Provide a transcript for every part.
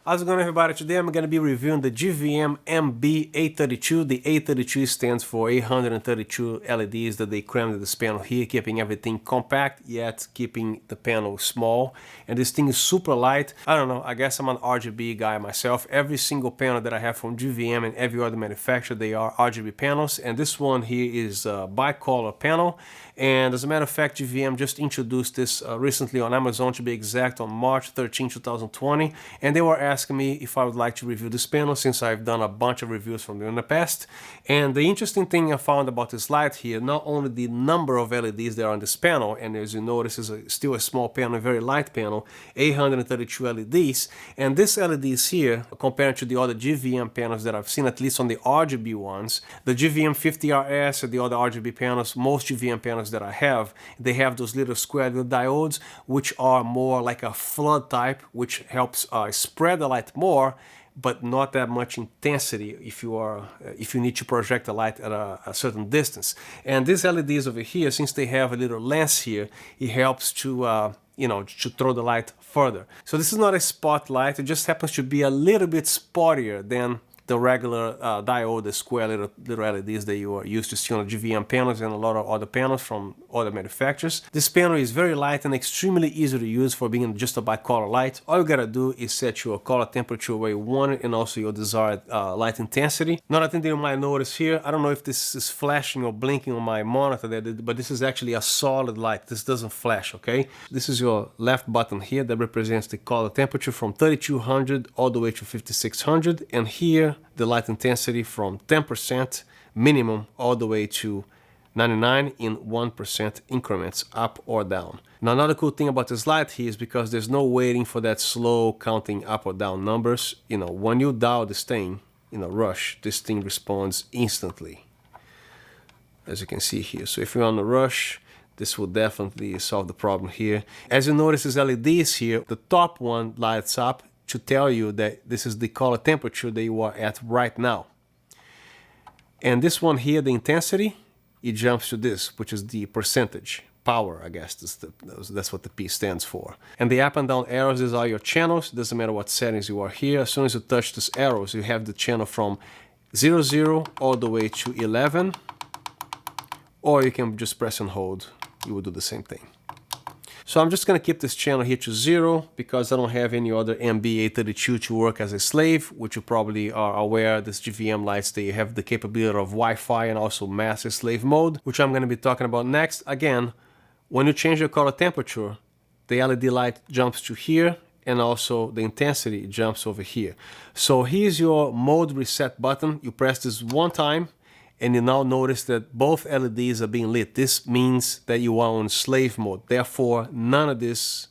How's it going, everybody? Today I'm going to be reviewing the GVM MB832. The 832 stands for 832 LEDs that they crammed in this panel here, keeping everything compact yet keeping the panel small. And this thing is super light. I don't know, I guess I'm an RGB guy myself. Every single panel that I have from GVM and every other manufacturer, they are RGB panels. And this one here is a bicolor panel. And as a matter of fact, GVM just introduced this recently on Amazon, to be exact, on March 13, 2020. And they were asking me if I would like to review this panel, since I've done a bunch of reviews from them in the past. And the interesting thing I found about this light here, not only the number of LEDs that are on this panel, and as you notice, is still a small panel, a very light panel, 832 LEDs. And this LEDs here, compared to the other GVM panels that I've seen, at least on the RGB ones, the GVM 50RS and the other RGB panels, most GVM panels that I have, they have those little square little diodes, which are more like a flood type, which helps spread the light more, but not that much intensity if you need to project the light at a certain distance. And these LEDs over here, since they have a little lens here, it helps to to throw the light further. So this is not a spotlight, it just happens to be a little bit spottier than the regular diode, the square little LEDs that you are used to see on GVM panels and a lot of other panels from other manufacturers. This panel is very light and extremely easy to use for being just a bicolor light. All you gotta do is set your color temperature where you want it and also your desired light intensity. Another thing that you might notice here, I don't know if this is flashing or blinking on my monitor there, but this is actually a solid light. This doesn't flash, okay? This is your left button here that represents the color temperature from 3200 all the way to 5600, and here the light intensity from 10% minimum all the way to 99 in 1% increments, up or down. Now, another cool thing about this light here is because there's no waiting for that slow counting up or down numbers. When you dial this thing in a rush, this thing responds instantly, as you can see here. So if you're on a rush, this will definitely solve the problem here. As you notice, these LEDs here, the top one lights up to tell you that this is the color temperature that you are at right now. And this one here, the intensity, it jumps to this, which is the percentage. Power, I guess, that's what the P stands for. And the up and down arrows, these are your channels. Doesn't matter what settings you are here. As soon as you touch these arrows, you have the channel from 00 all the way to 11. Or you can just press and hold. You will do the same thing. So I'm just going to keep this channel here to 0 because I don't have any other MB832 to work as a slave, which you probably are aware. This GVM lights, they have the capability of Wi-Fi and also master slave mode, which I'm going to be talking about next. Again, when you change your color temperature, the LED light jumps to here, and also the intensity jumps over here. So here's your mode reset button. You press this one time, and you now notice that both LEDs are being lit. This means that you are on slave mode. Therefore, none of these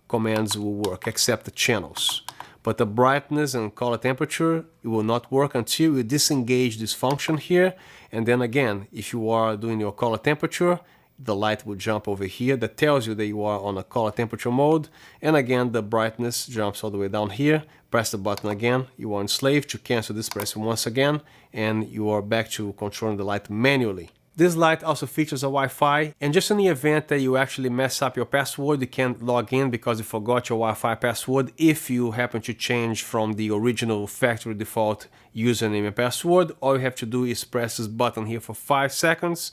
commands will work except the channels. But the brightness and color temperature, it will not work until you disengage this function here. And then again, if you are doing your color temperature, the light will jump over here. That tells you that you are on a color temperature mode. And again, the brightness jumps all the way down here. Press the button again. You are enslaved. To cancel this, press it once again, and you are back to controlling the light manually. This light also features a Wi-Fi, and just in the event that you actually mess up your password, you can't log in because you forgot your Wi-Fi password. If you happen to change from the original factory default username and password, all you have to do is press this button here for 5 seconds,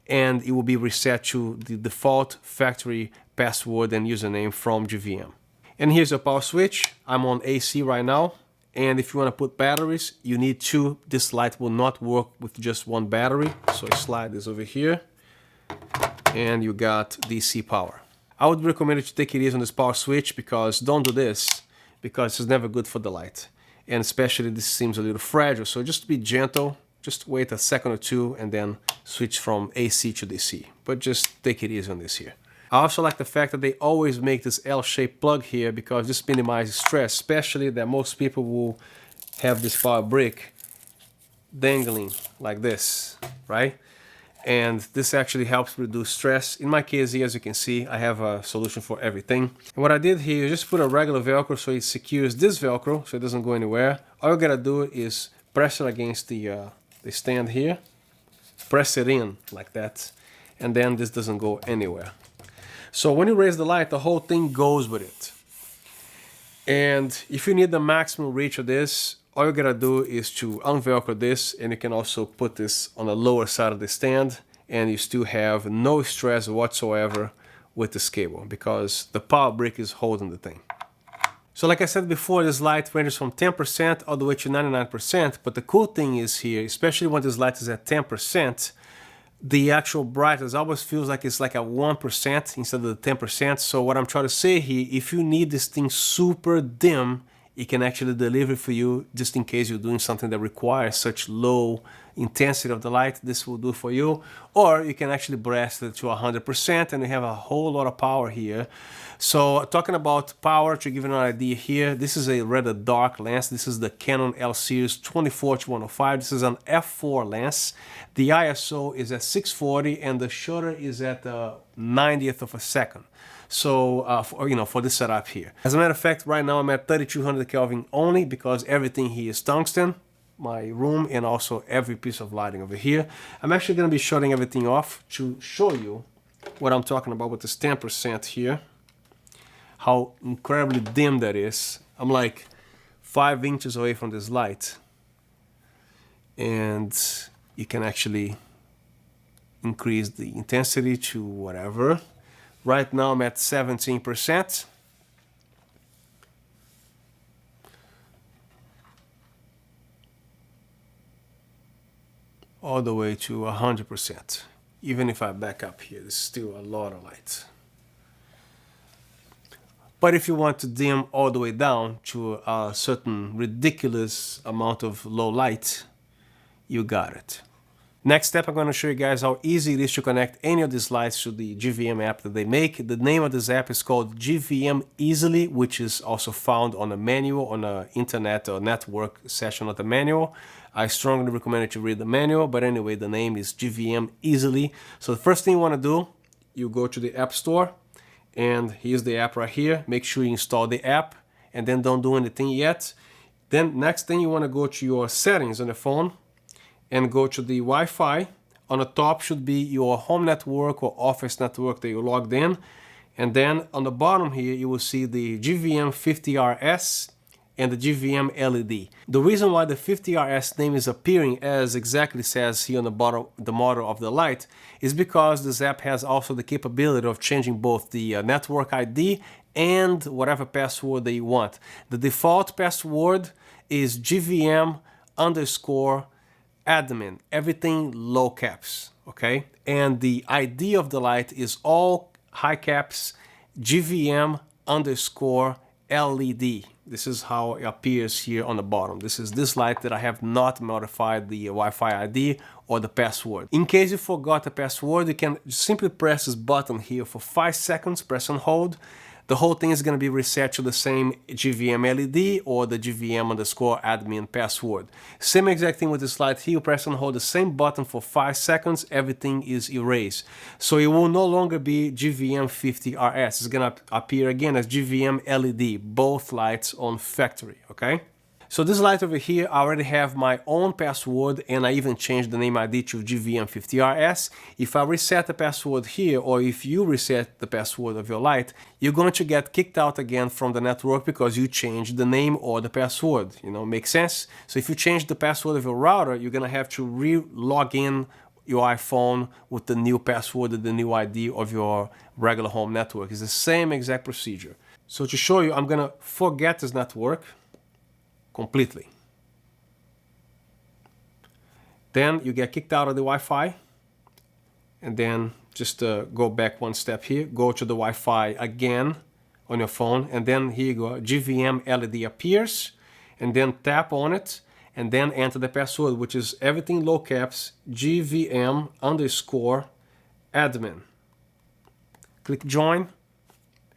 and it will be reset to the default factory password and username from GVM. And here's your power switch. I'm on AC right now. And if you want to put batteries, you need 2. This light will not work with just one battery. So I slide this over here. And you got DC power. I would recommend you to take it easy on this power switch, because don't do this, because it's never good for the light. And especially this seems a little fragile. So just be gentle. Just wait a second or two and then switch from AC to DC. But just take it easy on this here. I also like the fact that they always make this L-shaped plug here, because this minimizes stress, especially that most people will have this power brick dangling like this, right? And this actually helps reduce stress. In my case here, as you can see, I have a solution for everything. And what I did here is just put a regular Velcro so it secures this Velcro so it doesn't go anywhere. All you gotta do is press it against the stand here, press it in like that, and then this doesn't go anywhere. So when you raise the light, the whole thing goes with it. And if you need the maximum reach of this, all you gotta do is to unvelcro this, and you can also put this on the lower side of the stand, and you still have no stress whatsoever with this cable because the power brick is holding the thing. So like I said before, this light ranges from 10% all the way to 99%, but the cool thing is here, especially when this light is at 10%, the actual brightness always feels like it's like a 1% instead of the 10%. So what I'm trying to say here, if you need this thing super dim, it can actually deliver for you just in case you're doing something that requires such low intensity of the light. This will do for you. Or you can actually brass it to 100% and you have a whole lot of power here. So talking about power, to give you an idea here, this is a rather dark lens. This is the Canon L series 24-105. This is an f4 lens. The ISO is at 640 and the shutter is at 90th of a second. So for this setup here. As a matter of fact, right now I'm at 3200 Kelvin only because everything here is tungsten, my room, and also every piece of lighting over here. I'm actually going to be shutting everything off to show you what I'm talking about with this 10% here. How incredibly dim that is. I'm like 5 inches away from this light. And you can actually increase the intensity to whatever. Right now I'm at 17%. All the way to 100%. Even if I back up here, there's still a lot of light. But if you want to dim all the way down to a certain ridiculous amount of low light, you got it. Next step, I'm going to show you guys how easy it is to connect any of these lights to the GVM app that they make. The name of this app is called GVM Easily, which is also found on a manual, on an internet or network section of the manual. I strongly recommend you to read the manual, but anyway, the name is GVM Easily. So the first thing you want to do, you go to the App Store, and here's the app right here. Make sure you install the app, and then don't do anything yet. Then next thing, you want to go to your settings on the phone, and go to the Wi-Fi. On the top should be your home network or office network that you logged in. And then on the bottom here, you will see the GVM 50RS and the GVM LED. The reason why the 50RS name is appearing as exactly says here on the bottom, the model of the light, is because this app has also the capability of changing both the network ID and whatever password that you want. The default password is GVM_admin, everything low caps, okay? And the ID of the light is all high caps, GVM_LED. This is how it appears here on the bottom. This is this light that I have not modified the Wi-Fi ID or the password. In case you forgot the password, you can simply press this button here for 5 seconds, press and hold. The whole thing is going to be reset to the same GVM LED or the GVM_admin password. Same exact thing with this light here. You press and hold the same button for 5 seconds. Everything is erased. So it will no longer be GVM 50RS. It's going to appear again as GVM LED. Both lights on factory, okay? So this light over here, I already have my own password, and I even changed the name ID to GVM50RS. If I reset the password here, or if you reset the password of your light, you're going to get kicked out again from the network because you changed the name or the password. You know, makes sense? So if you change the password of your router, you're going to have to re-log in your iPhone with the new password and the new ID of your regular home network. It's the same exact procedure. So to show you, I'm going to forget this network completely. Then you get kicked out of the Wi-Fi, and then just go back one step here, go to the Wi-Fi again on your phone, and then here you go, GVM LED appears, and then tap on it, and then enter the password, which is everything low caps, GVM_admin. Click join,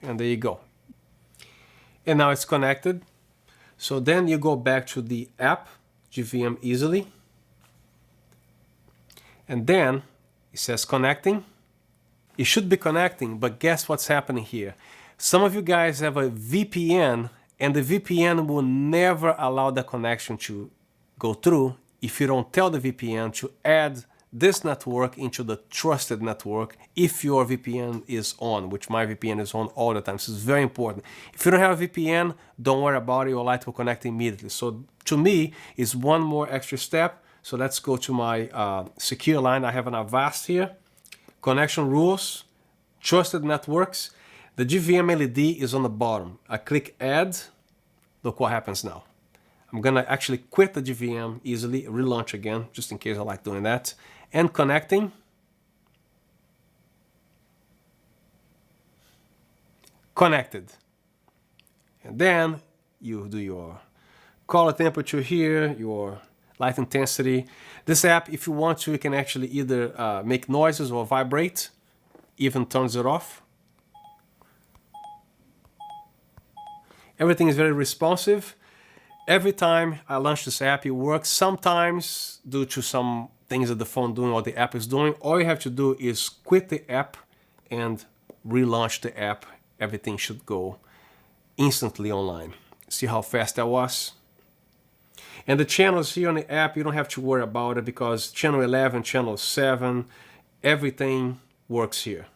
and there you go. And now it's connected. So then you go back to the app, GVM Easily, and then it says connecting. It should be connecting, but guess what's happening here? Some of you guys have a VPN, and the VPN will never allow the connection to go through if you don't tell the VPN to add this network into the trusted network if your VPN is on, which my VPN is on all the time. So it's very important. If you don't have a VPN, don't worry about it. Your light will connect immediately. So to me, it's one more extra step. So let's go to my secure line. I have an Avast here. Connection rules, trusted networks. The GVM LED is on the bottom. I click add. Look what happens now. I'm gonna actually quit the GVM easily, relaunch again, just in case I like doing that. And connecting. Connected. And then you do your color temperature here, your light intensity. This app, if you want to, you can actually either make noises or vibrate, even turns it off. Everything is very responsive. Every time I launch this app, it works. Sometimes, due to some things that the phone doing or the app is doing, all you have to do is quit the app and relaunch the app. Everything should go instantly online. See how fast that was? And the channels here on the app, you don't have to worry about it because channel 11, channel 7, everything works here.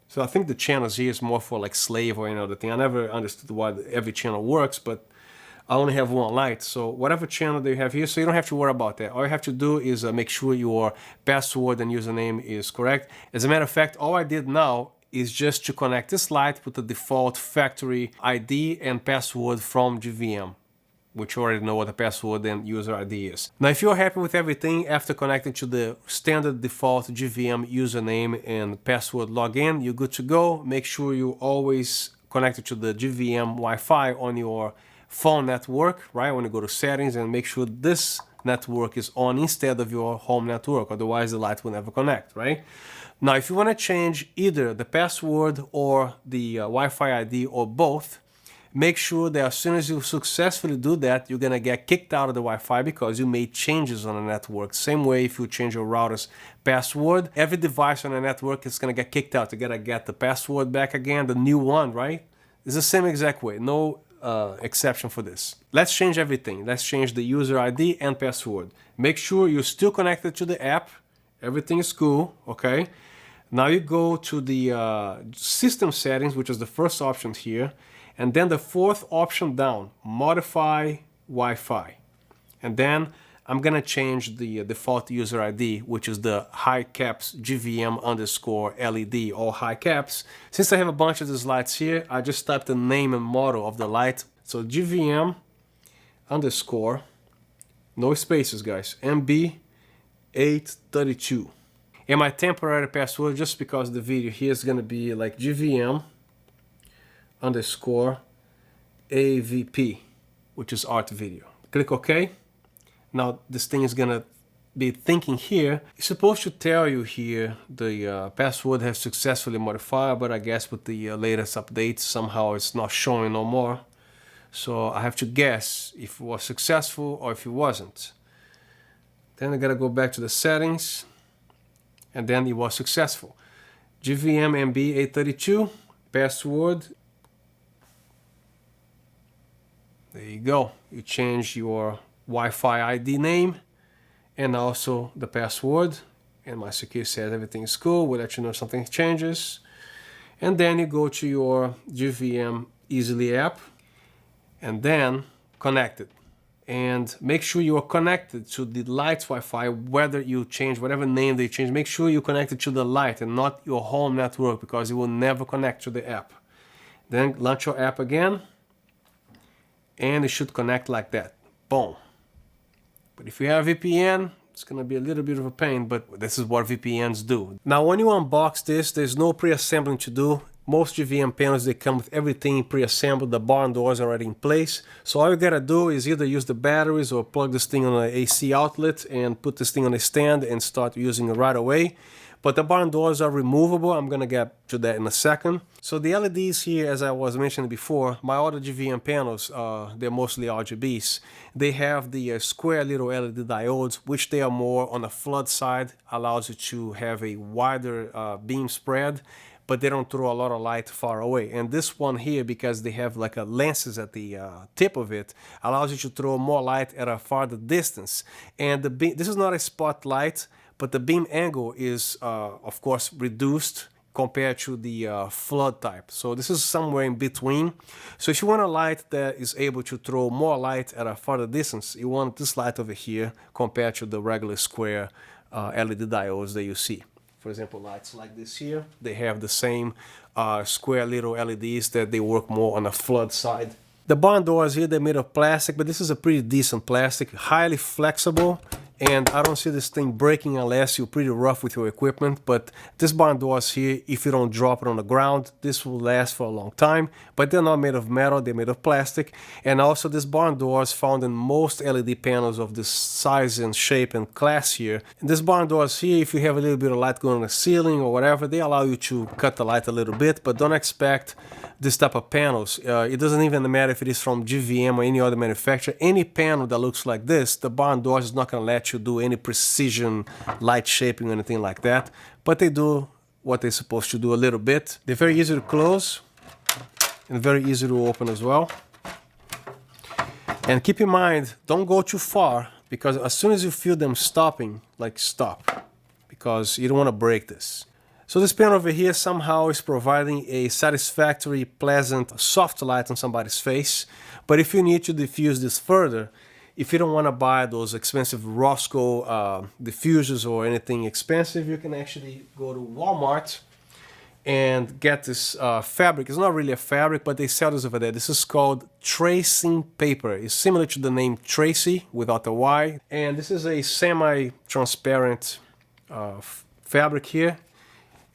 So I think the channels here is more for like slave or any other thing. I never understood why every channel works, but I only have one light. So whatever channel they have here, so you don't have to worry about that. All you have to do is make sure your password and username is correct. As a matter of fact, all I did now is just to connect this light with the default factory ID and password from GVM, which you already know what the password and user ID is. Now, if you're happy with everything after connecting to the standard default GVM username and password login, you're good to go. Make sure you always connected to the GVM Wi-Fi on your phone network, right? When you go to settings, and make sure this network is on instead of your home network, otherwise the light will never connect, right? Now, if you want to change either the password or the Wi-Fi ID or both, make sure that as soon as you successfully do that, you're gonna get kicked out of the Wi-Fi because you made changes on the network. Same way if you change your router's password, every device on the network is gonna get kicked out. You gotta get the password back again, the new one, right? It's the same exact way, no exception for this. Let's change everything. Let's change the user ID and password. Make sure you're still connected to the app. Everything is cool, okay? Now you go to the system settings, which is the first option here. And then the fourth option down, modify Wi-Fi. And then I'm gonna change the default user ID, which is the high caps GVM underscore LED, all high caps. Since I have a bunch of these lights here, I just typed the name and model of the light. So GVM underscore, no spaces guys, MB832. And my temporary password, just because the video here is gonna be like GVM underscore AVP, which is art video. Click OK. Now this thing is gonna be thinking here. It's supposed to tell you here the password has successfully modified, but I guess with the latest updates somehow it's not showing no more. So I have to guess if it was successful or if it wasn't. Then I gotta go back to the settings, and then it was successful. GVM MB832 password. There you go. You change your Wi-Fi ID name and also the password. And my security says everything is cool. We'll let you know if something changes. And then you go to your GVM Easily app and then connect it. And make sure you are connected to the light's Wi-Fi, whether you change whatever name they change. Make sure you're connected to the light and not your home network because it will never connect to the app. Then launch your app again. And it should connect like that. Boom. But if you have VPN, it's gonna be a little bit of a pain, but this is what VPNs do. Now, when you unbox this, there's no pre-assembling to do. Most GVM panels, they come with everything pre-assembled, the barn doors already in place. So all you gotta do is either use the batteries or plug this thing on an AC outlet and put this thing on a stand and start using it right away. But the barn doors are removable. I'm gonna get to that in a second. So the LEDs here, as I was mentioning before, my other GVM panels, they're mostly RGBs. They have the square little LED diodes, which they are more on the flood side, allows you to have a wider beam spread, but they don't throw a lot of light far away. And this one here, because they have like a lenses at the tip of it, allows you to throw more light at a farther distance. And this is not a spotlight, but the beam angle is, of course, reduced compared to the flood type. So this is somewhere in between. So if you want a light that is able to throw more light at a farther distance, you want this light over here compared to the regular square LED diodes that you see. For example, lights like this here, they have the same square little LEDs that they work more on the flood side. The barn doors here, they're made of plastic, but this is a pretty decent plastic, highly flexible, and I don't see this thing breaking unless you're pretty rough with your equipment. But this barn doors here, if you don't drop it on the ground, this will last for a long time. But they're not made of metal, they're made of plastic. And also this barn doors found in most LED panels of this size and shape and class here. And this barn doors here, if you have a little bit of light going on the ceiling or whatever, they allow you to cut the light a little bit, but don't expect this type of panels. It doesn't even matter if it is from GVM or any other manufacturer. Any panel that looks like this, the barn doors is not going to let you do any precision light shaping or anything like that, but they do what they're supposed to do a little bit. They're very easy to close and very easy to open as well. And keep in mind, don't go too far, because as soon as you feel them stopping, like stop, because you don't want to break this. So this panel over here somehow is providing a satisfactory, pleasant, soft light on somebody's face. But if you need to diffuse this further, if you don't want to buy those expensive Roscoe diffusers or anything expensive, you can actually go to Walmart and get this fabric. It's not really a fabric, but they sell this over there. This is called tracing paper. It's similar to the name Tracy without the Y. And this is a semi-transparent fabric here.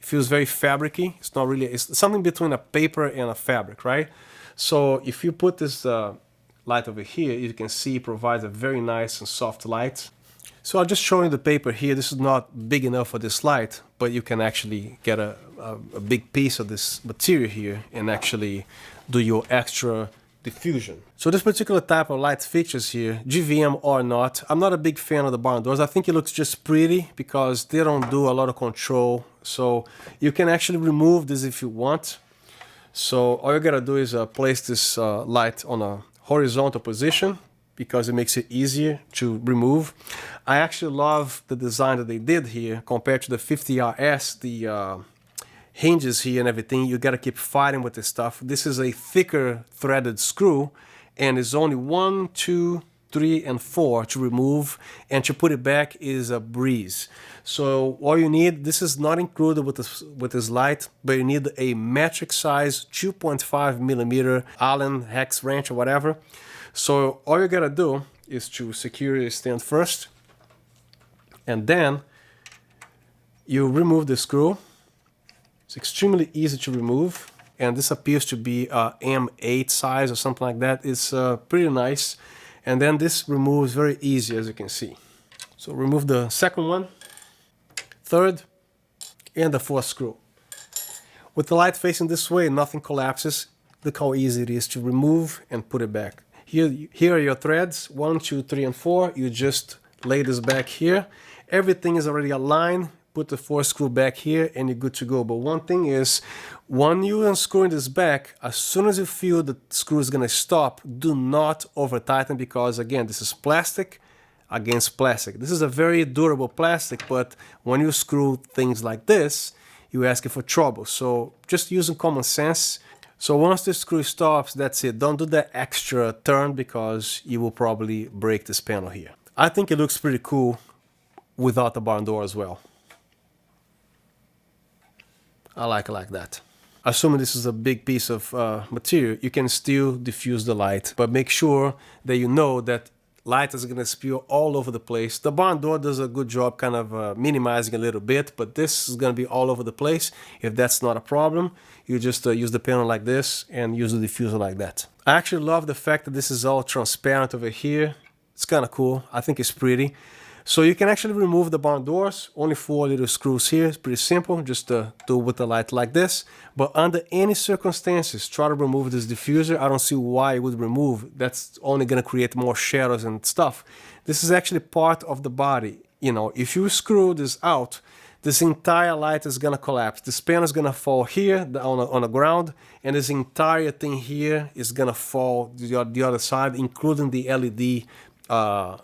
It feels very fabricy. It's not really, it's something between a paper and a fabric, right? So if you put this light over here, you can see it provides a very nice and soft light. So I'll just show you the paper here. This is not big enough for this light, but you can actually get a big piece of this material here and actually do your extra diffusion. So this particular type of light fixtures here, GVM or not, I'm not a big fan of the barn doors. I think it looks just pretty because they don't do a lot of control. So you can actually remove this if you want. So all you gotta do is place this light on a horizontal position because it makes it easier to remove. I actually love the design that they did here compared to the 50RS, the hinges here and everything. You gotta keep fighting with this stuff. This is a thicker threaded screw and it's only 1, 2, 3, and 4 to remove, and to put it back is a breeze. So all you need, this is not included with this light, but you need a metric size 2.5 millimeter Allen hex wrench or whatever. So all you gotta do is to secure your stand first, and then you remove the screw. It's extremely easy to remove, and this appears to be a M8 size or something like that. It's pretty nice. And then this removes very easy, as you can see. So remove the second one, third, and the fourth screw. With the light facing this way, nothing collapses. Look how easy it is to remove and put it back. Here are your threads, 1, 2, 3, and 4. You just lay this back here. Everything is already aligned. Put the fourth screw back here and you're good to go. But one thing is, when you unscrew this back, as soon as you feel the screw is gonna stop, do not over tighten, because again, this is plastic against plastic. This is a very durable plastic, but when you screw things like this, you're asking for trouble. So just using common sense. So once the screw stops, that's it. Don't do that extra turn because you will probably break this panel here. I think it looks pretty cool without the barn door as well. I like it like that. Assuming this is a big piece of material, you can still diffuse the light, but make sure that you know that light is gonna spill all over the place. The barn door does a good job kind of minimizing a little bit, but this is gonna be all over the place. If that's not a problem, you just use the panel like this and use the diffuser like that. I actually love the fact that this is all transparent over here. It's kind of cool. I think it's pretty. So you can actually remove the barn doors, only 4 little screws here. It's pretty simple, just do with the light like this. But under any circumstances, try to remove this diffuser. I don't see why it would remove. That's only gonna create more shadows and stuff. This is actually part of the body. You know, if you screw this out, this entire light is gonna collapse. This panel is gonna fall here on the ground, and this entire thing here is gonna fall the other side, including the LED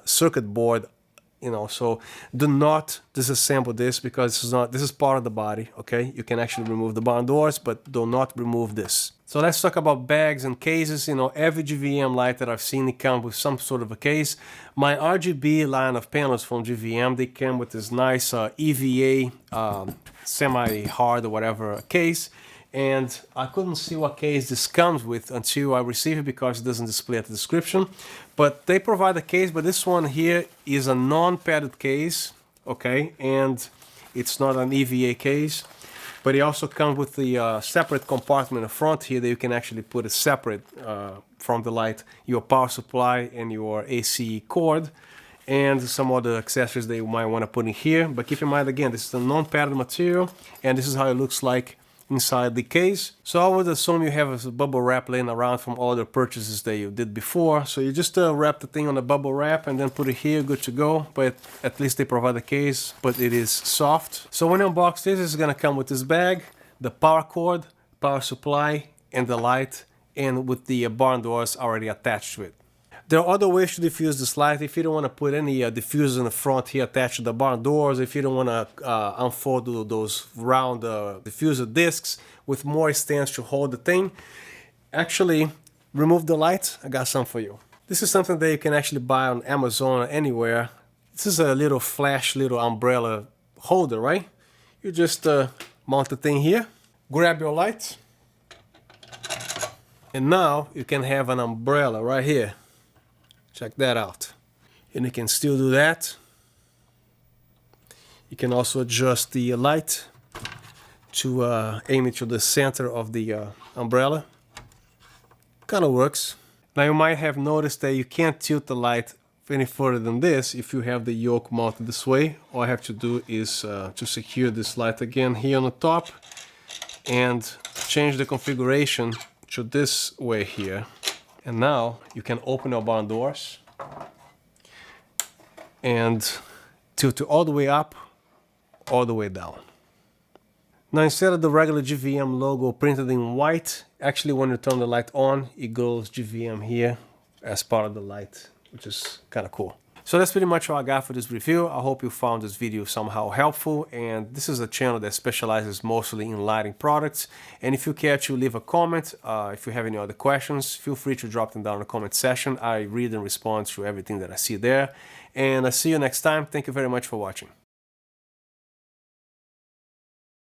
circuit board You know, so do not disassemble this because this is part of the body, okay? You can actually remove the barn doors, but do not remove this. So let's talk about bags and cases. You know, every GVM light that I've seen, it comes with some sort of a case. My RGB line of panels from GVM, they came with this nice EVA semi-hard or whatever case. And I couldn't see what case this comes with until I received it because it doesn't display at the description. But they provide a case, but this one here is a non-padded case, okay? And it's not an EVA case. But it also comes with the separate compartment in the front here that you can actually put it separate from the light, your power supply and your AC cord, and some other accessories that you might want to put in here. But keep in mind, again, this is a non-padded material, and this is how it looks like inside the case. So I would assume you have a bubble wrap laying around from all the purchases that you did before. So you just wrap the thing on the bubble wrap and then put it here, good to go. But at least they provide a case, but it is soft. So when you unbox this, it's gonna come with this bag, the power cord, power supply, and the light, and with the barn doors already attached to it. There are other ways to diffuse this light. If you don't want to put any diffusers in the front here attached to the barn doors, if you don't want to unfold those round diffuser discs with more stands to hold the thing, actually remove the light. I got some for you. This is something that you can actually buy on Amazon or anywhere. This is a little flash, little umbrella holder, right? You just mount the thing here, grab your light, and now you can have an umbrella right here. Check that out. And you can still do that. You can also adjust the light to aim it to the center of the umbrella. Kind of works. Now you might have noticed that you can't tilt the light any further than this if you have the yoke mounted this way. All I have to do is to secure this light again here on the top and change the configuration to this way here. And now you can open your barn doors and tilt it all the way up, all the way down. Now instead of the regular GVM logo printed in white, actually when you turn the light on, it goes GVM here as part of the light, which is kind of cool. So that's pretty much all I got for this review. I hope you found this video somehow helpful, and this is a channel that specializes mostly in lighting products. And if you care to leave a comment, if you have any other questions, feel free to drop them down in the comment section. I read and respond to everything that I see there. And I'll see you next time. Thank you very much for watching.